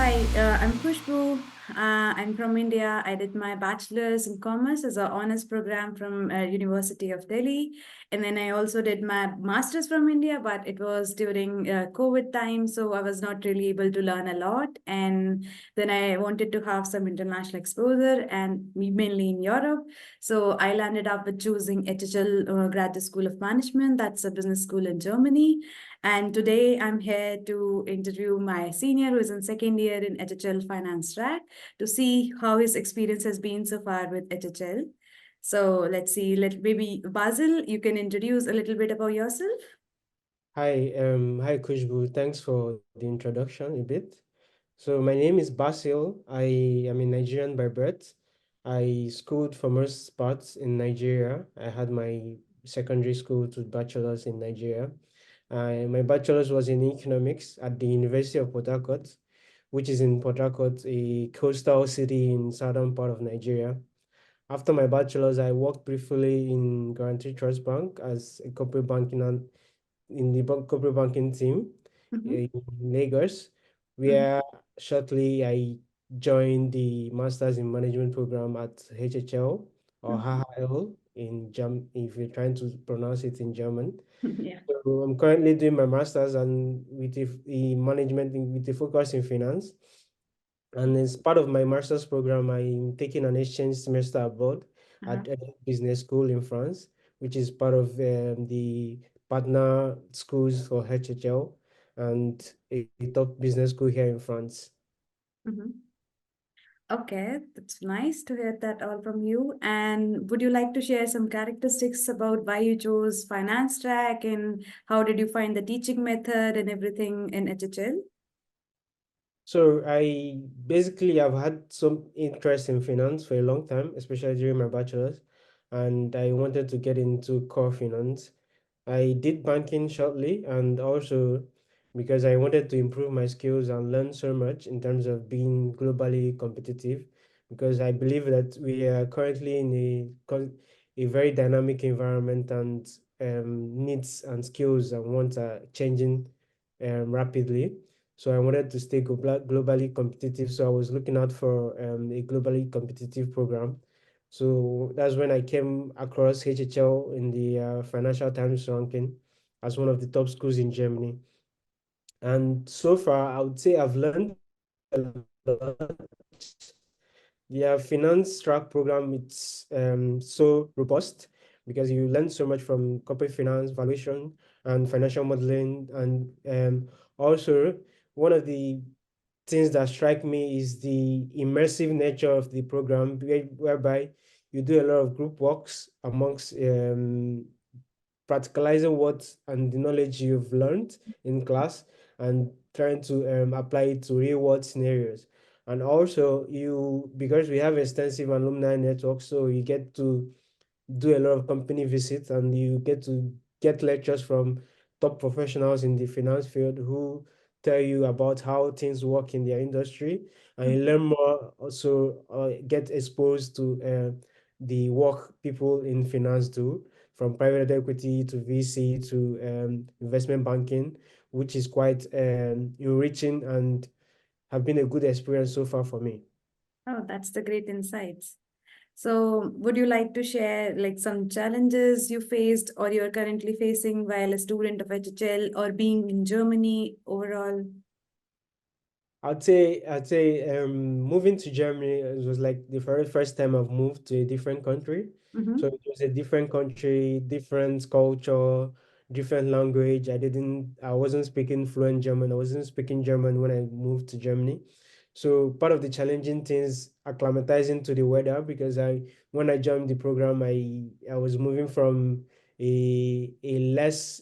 Hi, I'm Khushboo. I'm from India. I did my bachelor's in commerce as an honors program from University of Delhi, and then I also did my master's from India. But it was during COVID time, so I was not really able to learn a lot. And then I wanted to have some international exposure, and mainly in Europe. So I landed up with choosing HHL Graduate School of Management. That's a business school in Germany. And today I'm here to interview my senior who is in second year in HHL Finance Track to see how his experience has been so far with HHL. So let's see, maybe Basil, you can introduce a little bit about yourself. Hi Khushboo. Thanks for the introduction a bit. So my name is Basil. I am a Nigerian by birth. I schooled for most parts in Nigeria. I had my secondary school to bachelor's in Nigeria. My bachelor's was in economics at the University of Port Harcourt, which is in Port Harcourt, a coastal city in southern part of Nigeria. After my bachelor's, I worked briefly in Guaranty Trust Bank as a corporate banking and in the corporate banking team Mhm, in Lagos, mhm, where shortly I joined the Masters in Management program at HHL or mhm. HHL if you're trying to pronounce it in German. Yeah. So I'm currently doing my Masters and with the management with the focus in finance. And as part of my master's program, I'm taking an exchange semester abroad Uh-huh. at a business school in France, which is part of the partner schools for HHL and a top business school here in France. Mhm. Okay, that's nice to hear that all from you. And would you like to share some characteristics about why you chose finance track and how did you find the teaching method and everything in HHL? So I basically have had some interest in finance for a long time, especially during my bachelor's, and I wanted to get into core finance. I did banking shortly, and also because I wanted to improve my skills and learn so much in terms of being globally competitive, because I believe that we are currently in a very dynamic environment, and needs and skills and wants are changing rapidly. So I wanted to stay globally competitive. So I was looking out for a globally competitive program. So that's when I came across HHL in the Financial Times ranking as one of the top schools in Germany. And so far, I would say I've learned a lot. The finance track program, it's so robust because you learn so much from corporate finance, valuation, and financial modeling. And also, one of the things that strike me is the immersive nature of the program, whereby you do a lot of group works amongst practicalizing what and the knowledge you've learned in class and trying to apply it to real world scenarios. And also, because we have extensive alumni network, so you get to do a lot of company visits and you get to get lectures from top professionals in the finance field who tell you about how things work in their industry, and you learn more, also get exposed to the work people in finance do, from private equity to VC to investment banking, which is quite enriching and have been a good experience so far for me. Oh, that's the great insights. So, would you like to share like some challenges you faced or you're currently facing while a student of HHL or being in Germany overall? I'd say moving to Germany, it was like the very first time I've moved to a different country. So Mm-hmm. it was a different country, different culture, different language. I wasn't speaking fluent German. I wasn't speaking German when I moved to Germany. So part of the challenging things acclimatizing to the weather, because when I joined the program, I was moving from a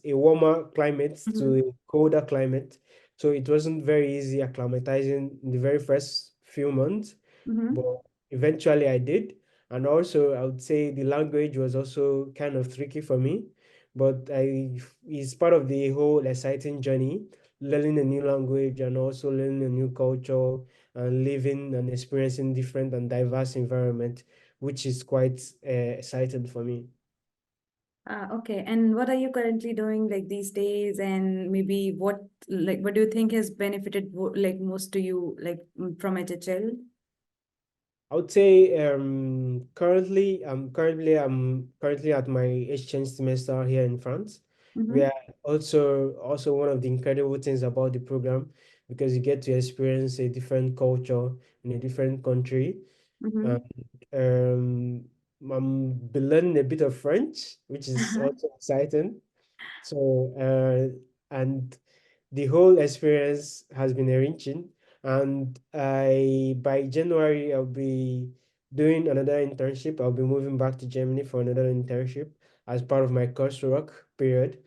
warmer climate to Mm-hmm. a colder climate. So it wasn't very easy acclimatizing in the very first few months, but Mm-hmm. eventually I did. And also, I would say the language was also kind of tricky for me, but it's part of the whole exciting journey, learning a new language and also learning a new culture and living and experiencing different and diverse environment, which is quite exciting for me. Okay. And what are you currently doing like these days? And maybe what do you think has benefited like most to you like from HHL? I would say I'm currently at my exchange semester here in France. We Mm-hmm. are also one of the incredible things about the program because you get to experience a different culture in a different country. And Mm-hmm. I'm be learning a bit of French, which is also exciting. So and the whole experience has been enriching. And I by January I'll be doing another internship. I'll be moving back to Germany for another internship as part of my coursework period.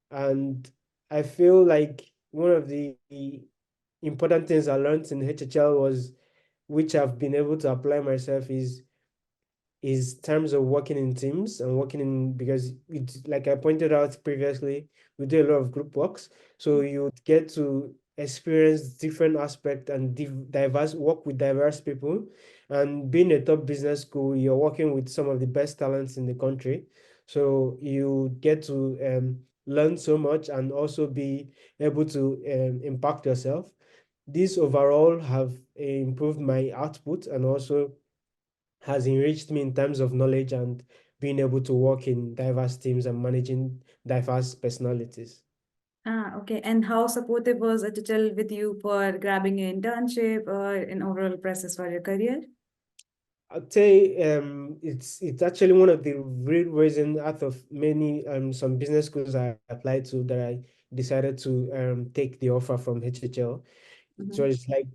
And I feel like one of the important things I learned in HHL was, which I've been able to apply myself, is terms of working in teams and working in, because it's like I pointed out previously, we do a lot of group works. So you get to experience different aspects and diverse work with diverse people. And being a top business school, you're working with some of the best talents in the country. So you get to learn so much and also be able to impact yourself. These overall have improved my output and also has enriched me in terms of knowledge and being able to work in diverse teams and managing diverse personalities. Okay. And how supportive was HHL with you for grabbing an internship or an overall process for your career? I'd say it's actually one of the real reasons out of many some business schools I applied to that I decided to take the offer from HHL. It Mm-hmm. was like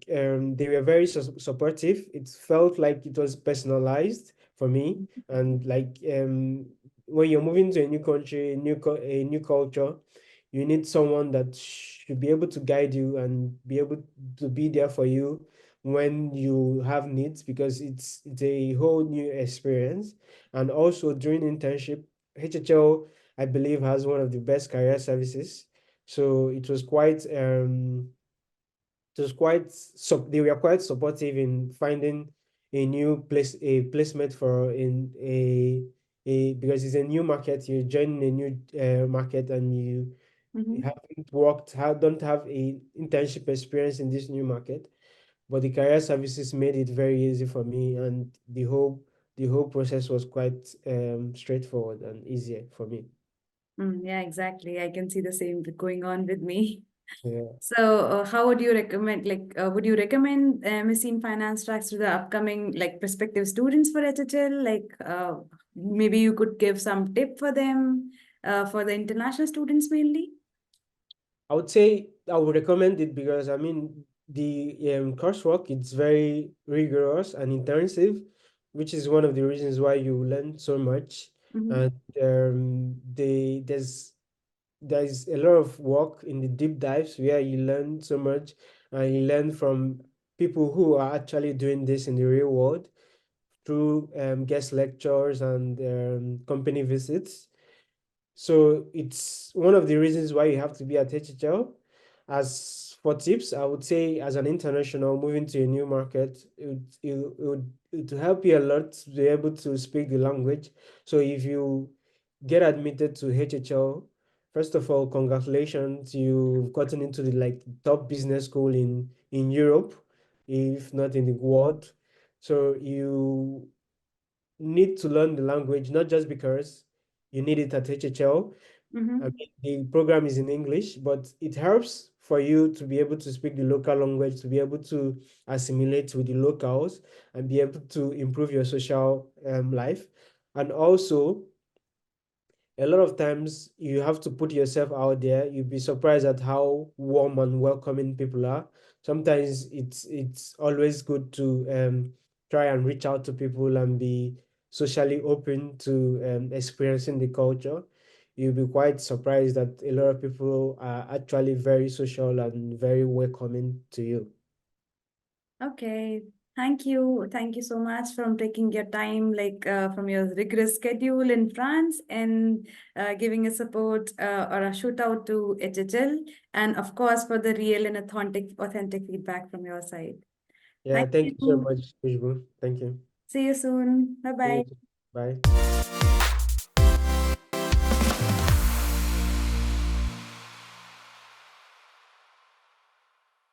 they were very supportive. It felt like it was personalized for me, and like when you're moving to a new country, a new culture, you need someone that should be able to guide you and be able to be there for you when you have needs, because it's a whole new experience. And also during internship, HHL, I believe, has one of the best career services. So it was quite they were quite supportive in finding a placement for in a because it's a new market. You're joining a new market, and you Mm-hmm. don't have a internship experience in this new market. But the career services made it very easy for me, and the whole process was quite straightforward and easier for me. Yeah, exactly. I can see the same going on with me. Yeah. So, how would you recommend, would you recommend MSc in finance tracks to the upcoming, like, prospective students for HHL? Maybe you could give some tip for them, for the international students mainly? I would say I would recommend it because I mean the coursework, it's very rigorous and intensive, which is one of the reasons why you learn so much. Mm-hmm. And there's a lot of work in the deep dives where you learn so much, and you learn from people who are actually doing this in the real world through guest lectures and company visits. So it's one of the reasons why you have to be at HHL. As for tips, I would say as an international moving to a new market, it would help you a lot to be able to speak the language. So if you get admitted to HHL, first of all, congratulations, you've gotten into the like top business school in Europe, if not in the world. So you need to learn the language, not just because you need it at HHL. I Mm-hmm. mean, the program is in English, but it helps for you to be able to speak the local language, to be able to assimilate with the locals, and be able to improve your social life. And also, a lot of times you have to put yourself out there. You'll be surprised at how warm and welcoming people are. Sometimes it's always good to try and reach out to people and be socially open to experiencing the culture. You'll be quite surprised that a lot of people are actually very social and very welcoming to you. Okay. Thank you. Thank you so much for taking your time, from your rigorous schedule in France, and giving a support or a shout out to HHL, and of course for the real and authentic feedback from your side. Yeah, Thank thank you so you. much, Khushboo. Thank you. See you soon. Bye See you bye. soon. Bye.